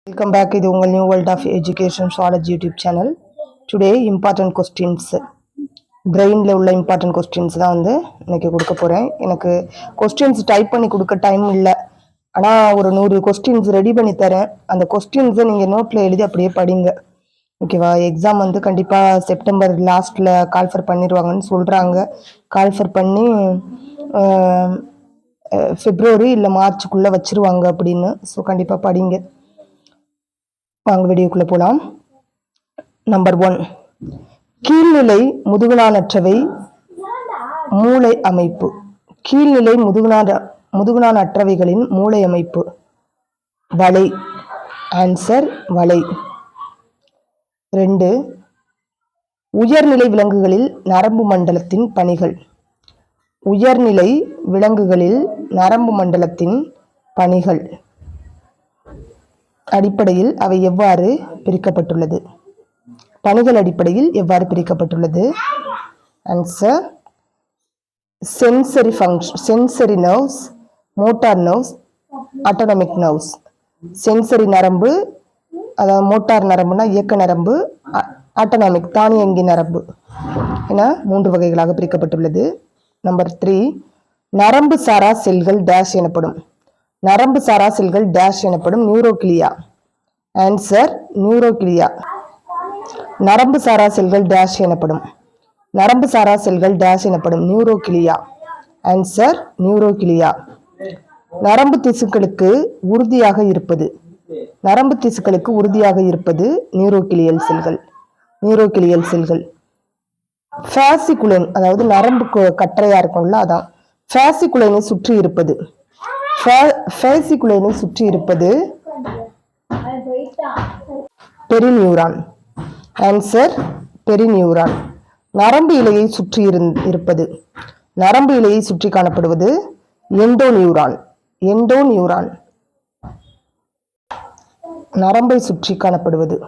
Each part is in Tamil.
Welcome back to the New World of Education Zoology YouTube channel. Today important questions பிரெயினில் உள்ள இம்பார்ட்டன்ட் கொஸ்டின்ஸ் தான் இன்னைக்கு கொடுக்க போகிறேன். எனக்கு கொஸ்டின்ஸ் டைப் பண்ணி கொடுக்க டைம் இல்லை, ஆனால் ஒரு 100 கொஸ்டின்ஸ் ரெடி பண்ணி தரேன். அந்த கொஸ்டின்ஸை நீங்கள் நோட்டில் எழுதி அப்படியே படிங்க, ஓகேவா? எக்ஸாம் கண்டிப்பாக செப்டம்பர் லாஸ்ட்டில் கால்ஃபர் பண்ணிடுவாங்கன்னு சொல்கிறாங்க. கால்ஃபர் பண்ணி பிப்ரவரி இல்லை மார்ச்சுக்குள்ளே வச்சுருவாங்க அப்படின்னு. ஸோ கண்டிப்பாக படிங்க. வாங்க வீடியோக்குள்ளே போகலாம். நம்பர் 1, கீழ்நிலை முதுகுநானற்றவை மூளை அமைப்பு. கீழ்நிலை முதுகுநானற்றவைகளின் மூளை அமைப்பு. வலை. ஆன்சர் வலை. 2, உயர்நிலை விலங்குகளில் நரம்பு மண்டலத்தின் பணிகள். உயர்நிலை விலங்குகளில் நரம்பு மண்டலத்தின் பணிகள் அடிப்படையில் அவை எவ்வாறு பிரிக்கப்பட்டுள்ளது? பணிகள் அடிப்படையில் எவ்வாறு பிரிக்கப்பட்டுள்ளது? Answer sensory function, sensory nerves, motor nerves, autonomic nerves. Sensory நரம்பு, அதாவது மோட்டார் நரம்புனா இயக்க நரம்பு, ஆட்டோனமிக் தானியங்கி நரம்பு என 3 வகைகளாக பிரிக்கப்பட்டுள்ளது. நம்பர் 3, நரம்பு சாரா செல்கள் டேஷ் எனப்படும். நரம்பு சாரா செல்கள் டேஷ் எனப்படும். நியூரோகிளியா. ஆன்சர் நியூரோகிளியா. நரம்பு சாரா செல்கள் டேஷ் எனப்படும். நரம்பு சாரா செல்கள் டேஷ் எனப்படும். நியூரோகிளியா. ஆன்சர் நியூரோகிளியா. நரம்பு திசுக்களுக்கு உறுதியாக இருப்பது. நரம்பு திசுக்களுக்கு உறுதியாக இருப்பது நியூரோகிளியல் செல்கள். நியூரோகிளியல் செல்கள். ஃபேசிகுலைன், அதாவது நரம்பு கட்டறையா இருக்கும்ல, அதான் ஃபேசிகுலைனை சுற்றி இருப்பது. ஃபேசிகுலைனை சுற்றி இருப்பது பெரிநியூரான். ஆன்சர் பெரிநியூரான். நரம்பு இலையை சுற்றி இருப்பது, நரம்பு இலையை சுற்றி காணப்படுவது எண்டோநியூரான். எண்டோநியூரான். நரம்பை சுற்றி காணப்படுவது,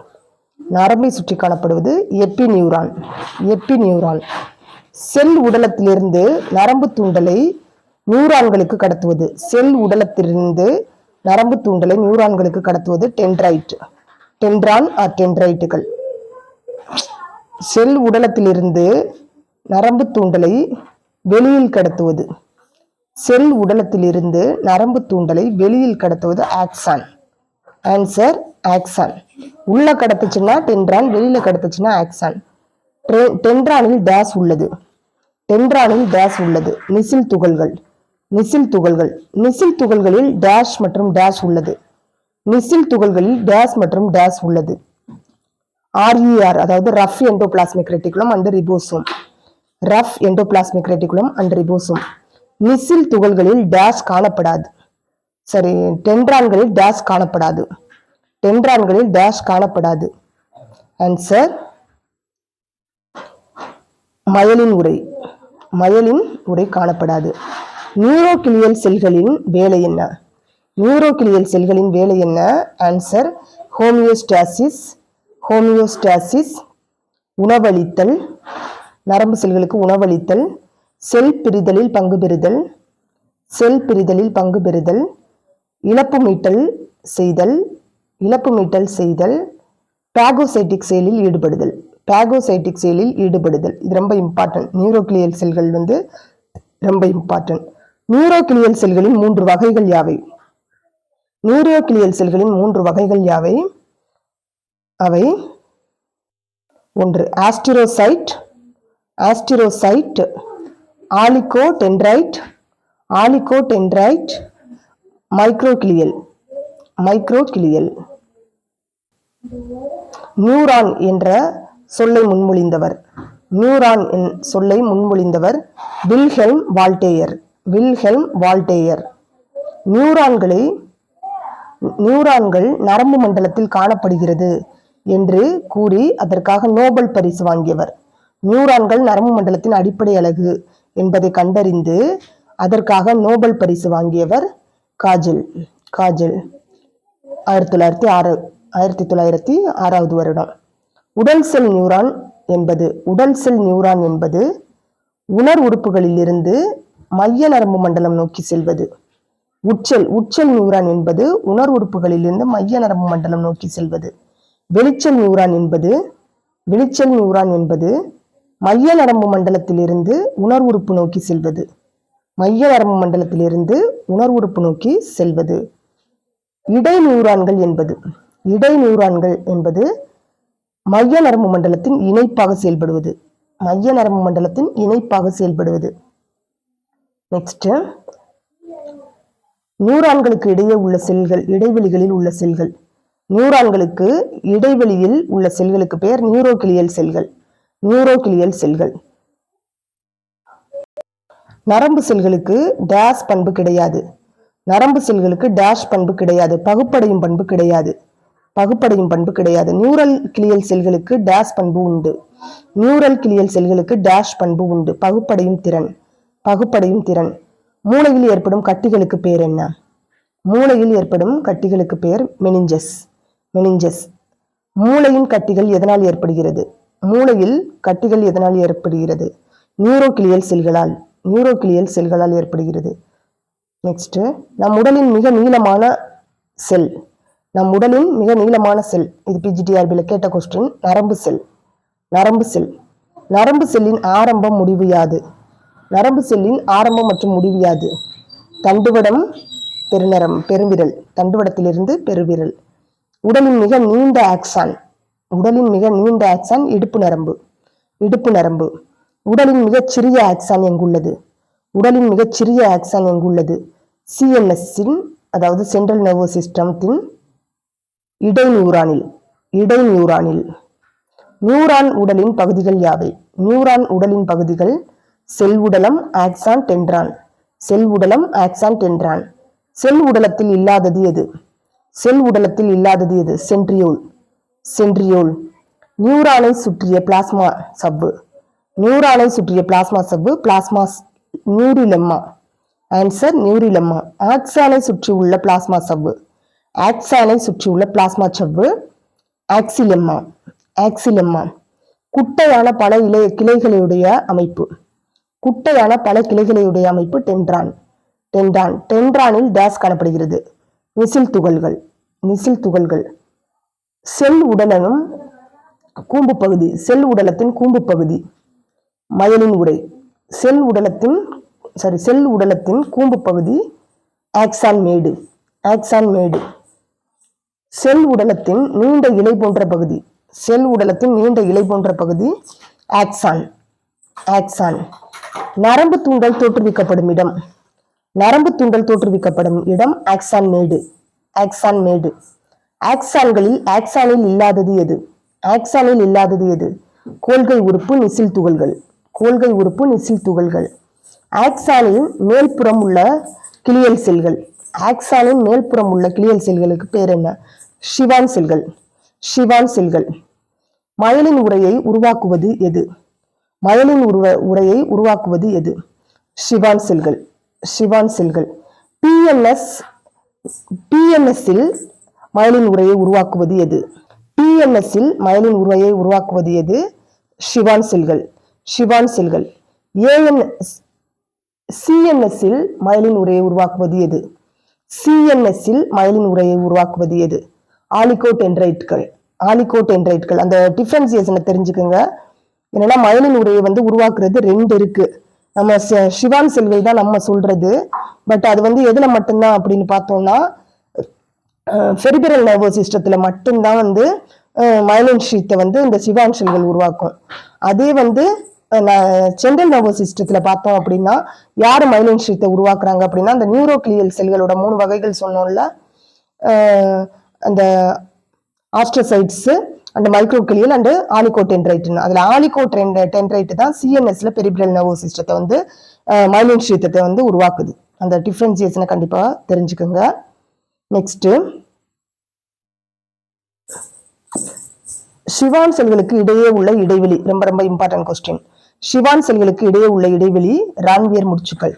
நரம்பை சுற்றி காணப்படுவது எப்பிநியூரான். எப்பிநியூரான். செல் உடலத்திலிருந்து நரம்பு தூண்டலை நியூரான்களுக்கு கடத்துவது. செல் உடலத்திலிருந்து நரம்பு தூண்டலை நியூரான்களுக்கு கடத்துவது டென்ட்ரைட். டென்ட்ரான் டென்ட்ரைட்டுகள். செல் உடலத்திலிருந்து நரம்பு தூண்டலை வெளியில் கடத்துவது. செல் உடலத்திலிருந்து நரம்பு தூண்டலை வெளியில் கடத்துவது ஆக்சான். Answer axon. உள்ள கடத்துச்சுன்னா டென்ட்ரான், வெளியில கடத்துச்சுன்னா ஆக்சான். டென்ட்ரானில் டேஸ் உள்ளது. டென்ட்ரானில் டேஸ் உள்ளது. நிசில் துகள்கள். நிசில் துகள்கள். நிசில் துகள்களில் டேஷ் மற்றும் டேஷ் உள்ளது. நிசில் துகள்களில் டேஷ் மற்றும் டேஷ் உள்ளது. RER, அதாவது rough endoplasmic reticulum and ribosome. Rough endoplasmic reticulum and ribosome. Nissl துகள்களில் டேஷ் காணப்படாது. சரி, டென்ட்ரான்களில் டேஷ் காணப்படாது. டென்ட்ரான்களில் டேஷ் காணப்படாது. ஆன்சர் மயலின் உறை. மயலின் உறை காணப்படாது. நியூரோகிளியல் செல்களின் வேலை என்ன? நியூரோகிளியல் செல்களின் வேலை என்ன? Answer homeostasis. ஹோமியோஸ்டாசிஸ். உணவளித்தல். நரம்பு செல்களுக்கு உணவளித்தல். செல் பிரிதலில் பங்கு பெறுதல். செல் பிரிதலில் பங்கு பெறுதல். இழப்பு மீட்டல் செய்தல். இழப்பு மீட்டல் செய்தல். பாகோசைட்டிக் செயலில் ஈடுபடுதல். பாகோசைட்டிக் செயலில் ஈடுபடுதல். இது ரொம்ப இம்பார்ட்டன்ட். நியூரோகிளியல் செல்கள் ரொம்ப இம்பார்ட்டன்ட். நியூரோகிளியல் செல்களின் 3 வகைகள் யாவை? நியூரோகிளியல் செல்களின் 3 வகைகள் யாவை? அவை: 1, ஆஸ்டிரோசைட். ஆஸ்டிரோசைட். ஆலிகோடென்ட்ரைட். ஆலிகோடென்ட்ரைட். மைக்ரோகிளியல். மைக்ரோகிளியல். நியூரான் என்ற சொல்லை முன்மொழிந்தவர். நியூரான் சொல்லை முன்மொழிந்தவர் வில்ஹெல்ம் வால்டேயர். Wilhelm Voltaire. நியூரான்கள் நரம்பு மண்டலத்தில் காணப்படுகிறது என்று கூறி அதற்காக நோபல் பரிசு வாங்கியவர். நியூரான்கள் நரம்பு மண்டலத்தின் அடிப்படை அலகு என்பதை கண்டறிந்து அதற்காக நோபல் பரிசு வாங்கியவர் காஜல். காஜல். 1906 வருடம். உடல் செல் நியூரான் என்பது உணர் உறுப்புகளில் இருந்து மைய நரம்பு மண்டலம் நோக்கி செல்வது. உட்செல் நியூரான் என்பது உணர் உறுப்புகளிலிருந்து மைய நரம்பு மண்டலம் நோக்கி செல்வது. வெளிச்செல் நியூரான் என்பது மைய நரம்பு மண்டலத்திலிருந்து உணர் உறுப்பு நோக்கி செல்வது. மைய நரம்பு மண்டலத்திலிருந்து உணர் உறுப்பு நோக்கி செல்வது. இடை நியூரான்கள் என்பது மைய நரம்பு மண்டலத்தின் இணைப்பாக செயல்படுவது. நெக்ஸ்ட், நியூரான்களுக்கு இடையே உள்ள செல்கள், இடைவெளிகளில் உள்ள செல்கள். நியூரான்களுக்கு இடைவெளியில் உள்ள செல்களுக்கு பெயர் நியூரோகிளியல் செல்கள். நரம்பு செல்களுக்கு டேஷ் பண்பு கிடையாது. பகுப்படையும் பண்பு கிடையாது. நியூரல் கிளியல் செல்களுக்கு டேஷ் பண்பு உண்டு. பகுப்படையும் திறன். மூளையில் ஏற்படும் கட்டிகளுக்கு பெயர் என்ன? மூளையில் ஏற்படும் கட்டிகளுக்கு பெயர் மெனிஞ்சஸ். மூளையின் கட்டிகள் எதனால் ஏற்படுகிறது? நியூரோகிளியல் செல்களால் ஏற்படுகிறது. நெக்ஸ்ட், நம் உடலின் மிக நீளமான செல். இது PGTRB கேட்ட கொஸ்டின். நரம்பு செல்லின் ஆரம்பம் முடிவு யாது? தண்டுவடம், தண்டுவடத்திலிருந்து பெருவிரல். உடலின் மிக நீண்ட ஆக்சான் இடுப்பு நரம்பு. உடலின் மிகச்சிறிய ஆக்சான் எங்குள்ளது? CNS அதாவது சென்ட்ரல் நர்வஸ் சிஸ்டத்தின் இடை நியூரானில். நியூரான் உடலின் பகுதிகள் யாவை? செல் உடலம், ஆக்சான், டென்ட்ரான். செல் உடலத்தில் இல்லாதது எது? சென்ட்ரியோல். நியூரானை சுற்றிய பிளாஸ்மா சவ்வு. பிளாஸ்மா நியூரிலெம்மா. ஆன்சர் நியூரிலெம்மா. ஆக்சானை சுற்றியுள்ள பிளாஸ்மா சவ்வு ஆக்சிலெம்மா. குட்டையான பல கிளைகளுடைய அமைப்பு டென்ட்ரான். டென்ட்ரானில் டேஷ் காணப்படுகிறது? நிசில் துகள்கள். செல் உடலத்தின் கூம்பு பகுதி மயலின் உறை. செல் உடலத்தின் கூம்பு பகுதி ஆக்சான் மேடு. செல் உடலத்தின் நீண்ட இலை போன்ற பகுதி ஆக்சான். நரம்பு தூண்டல் தோற்றுவிக்கப்படும் இடம் ஆக்சான் மேடு. ஆக்சானில் இல்லாதது எது? கோல்கை உறுப்பு, நிசில் துகள்கள். ஆக்சானின் மேல்புறம் உள்ள கிளியல் செல்களுக்கு பேர் என்ன? ஷிவான் செல்கள். மயலின் உறையை உருவாக்குவது எது? ஷிவான் செல்கள். PNS-இல் மயலின் உறையை உருவாக்குவது எது? ஷிவான் செல்கள். CNS-இல் மயலின் உறையை உருவாக்குவது எது? ஆலிகோடென்ட்ரைட்கள். அந்த டிஃபரன்சியேஷனை தெரிஞ்சுக்கோங்க. என்னன்னா மயலின் உறையை உருவாக்குறது 2 இருக்கு. நம்ம ஷிவான் செல்கள் தான் நம்ம சொல்றது. பட் அது எதுல மட்டும்தான் அப்படின்னு பார்த்தோம்னா பெரிபெரல் நர்வஸ் சிஸ்டத்துல மட்டும்தான் மயலின் ஷீத்தை இந்த ஷிவான் செல்கள் உருவாக்கும். அதே சென்ட்ரல் நர்வஸ் சிஸ்டத்துல பார்த்தோம் அப்படின்னா யாரு மயலின் ஷீத்தை உருவாக்குறாங்க அப்படின்னா அந்த நியூரோகிளியல் செல்களோட 3 வகைகள் சொன்னோம்ல, அந்த ஆஸ்ட்ரோசைட்ஸ் அண்ட் மைக்ரோகிளியல் அண்ட் ஆலிகோடென்ட்ரைட். அதுல ஆலிகோடென்ட்ரைட் தான் CNS-ல பெரிபெரல் நர்வஸ் சிஸ்டத்தை மயலின் ஷீத்தை உருவாக்குது. அந்த டிஃபரன்சியேஷனை கண்டிப்பா தெரிஞ்சுக்கோங்க. நெக்ஸ்ட், ஷிவான் செல்களுக்கு இடையே உள்ள இடைவெளி ரொம்ப ரொம்ப இம்பார்ட்டன்ட் கொஸ்டின். ஷிவான் செல்களுக்கு இடையே உள்ள இடைவெளி ரான்வியர் முடிச்சுக்கள்.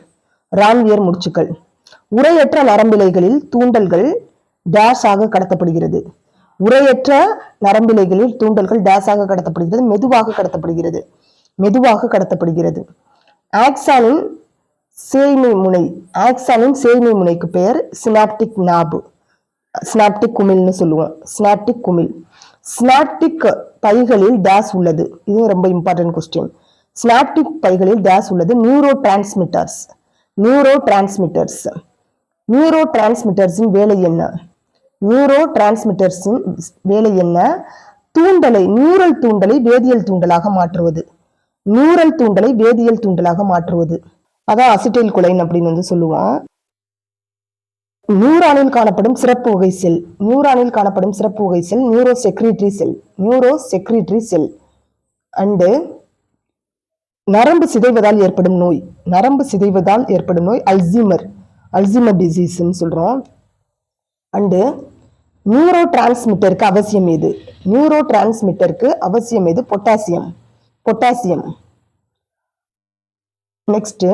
உரையற்ற நரம்பிழைகளில் தூண்டல்கள் டேஷ் ஆக கடத்தப்படுகிறது. மெதுவாக கடத்தப்படுகிறது. ஆக்சானின் சேய்மை முனை, ஆக்சானின் சேய்மை முனைக்கு பெயர் சினாப்டிக் நாபு, சினாப்டிக் குமிழ்னு சொல்லுவோம். சினாப்டிக் குமிழ். சினாப்டிக் பைகளில் டேஸ் உள்ளது. இது ரொம்ப இம்பார்ட்டன்ட் கொஸ்டின். சினாப்டிக் பைகளில் டேஸ் உள்ளது. Neurotransmitters. Neurotransmitters. நியூரோ டிரான்ஸ்மிட்டர்ஸின் வேலை என்ன? நியூரோ டிரான்ஸ்மிட்டர்ஸின் வேலை என்ன? தூண்டலை, நியூரல் தூண்டலை வேதியியல் தூண்டலாக மாற்றுவது. நியூரல் தூண்டலை வேதியியல் தூண்டலாக மாற்றுவது. அதான் அசிட்டைல் கொலைன் அப்படின்னு சொல்லுவோம். நியூரானில் காணப்படும் சிறப்பு வகை செல். நியூரானில் காணப்படும் சிறப்பு வகை cell neurosecretory cell. Neurosecretory cell. And நரம்பு சிதைவதால் ஏற்படும் நோய். நரம்பு சிதைவதால் ஏற்படும் நோய் அல்சீமர். அல்சீமர் டிசீஸ்ன்னு சொல்றோம். அண்டு நியூரோ டிரான்ஸ்மிட்டருக்கு அவசியம் எது? நியூரோ டிரான்ஸ்மிட்டருக்கு அவசியம் எது? பொட்டாசியம். பொட்டாசியம். நெக்ஸ்ட்,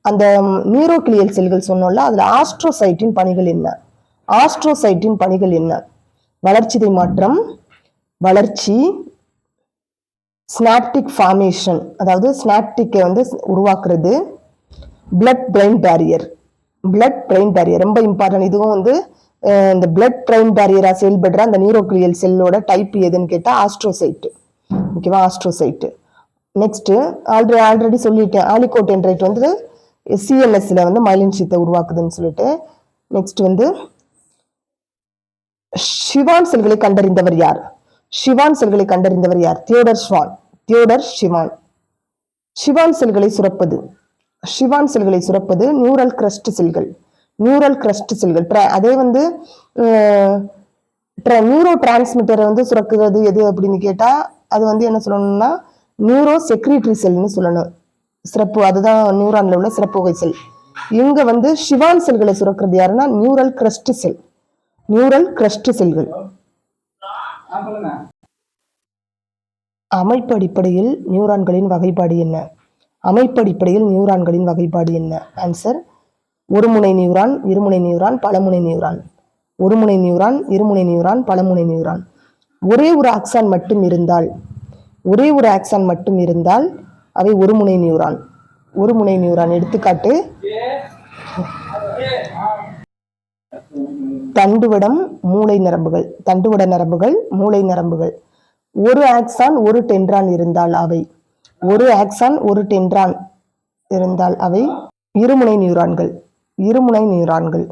அந்த நியூரோகிளியல் செல்கள் சொன்னோம்ல, அதுல ஆஸ்ட்ரோசைட்டின் பணிகள் என்ன? ஆஸ்ட்ரோசைட்டின் பணிகள் என்ன? வளர்ச்சிதை மாற்றம், வளர்ச்சி, ஸ்னாப்டிக் ஃபார்மேஷன், அதாவது ஸ்னாப்டிக்கை உருவாக்குறது, blood brain barrier. Blood brain barrier ரொம்ப இம்பார்ட்டன்ட். இதுவும் இந்த பிளட் பிரெயின் பேரியரா செயல்படுற அந்த நியூரோகிளியல் செல்லோட டைப் எதுன்னு கேட்டா ஆஸ்ட்ரோசைட். ஓகேவா? ஆஸ்ட்ரோசைட். நெக்ஸ்ட், ஆல்ரெடி சொல்லிட்டேன், ஆலிகோடென்ட்ரைட் சிஎன்எஸ்ல மைலின் ஷீத்தை உருவாக்குதுன்னு சொல்லிட்டு. நெக்ஸ்ட் ஷிவான் செல்களை கண்டறிந்தவர் யார்? ஷிவான் செல்களை கண்டறிந்தவர் யார்? தியோடர் ஷ்வான். தியோடர் ஷிவான். ஷிவான் செல்களை சுரப்பது. ஷிவான் செல்களை சுரப்பது நியூரல் கிரஸ்ட் செல்கள். நியூரல் கிரஸ்ட் செல்கள். அதே நியூரோ டிரான்ஸ்மிட்டரை சுரக்குறது எது அப்படின்னு கேட்டா அது என்ன சொல்லணும்னா நியூரோ செக்ரிட்டரி செல்னு சொல்லணும். சிறப்பு, அதுதான் நியூரான்ல உள்ள சிறப்பு வகை செல். இங்க ஷிவான் செல்களை சுரக்கிறது யாருன்னா நியூரல் கிரஸ்ட் செல். நியூரல் கிரஸ்ட் செல்கள். அமைப்பு அடிப்படையில் நியூரான்களின் வகைப்பாடு என்ன? அமைப்பு அடிப்படையில் நியூரான்களின் வகைப்பாடு என்ன? ஆன்சர், ஒருமுனை நியூரான், இருமுனை நியூரான், பலமுனை நியூரான். ஒருமுனை நியூரான், இருமுனை நியூரான், பலமுனை நியூரான். ஒரே ஒரு ஆக்சான் மட்டும் இருந்தால், ஒரே ஒரு ஆக்சான் மட்டும் இருந்தால் அவை ஒருமுனை நியூரான். ஒருமுனை நியூரான். எடுத்துக்காட்டு, தண்டுவடம், மூளை நரம்புகள். தண்டுவட நரம்புகள், மூளை நரம்புகள். ஒரு ஆக்சான் ஒரு டென்ட்ரான் இருந்தால் அவை, ஒரு ஆக்சான் ஒரு டென்ட்ரான் இருந்தால் அவை இருமுனை நியூரான்கள். இருமுனை நியூரான்கள்.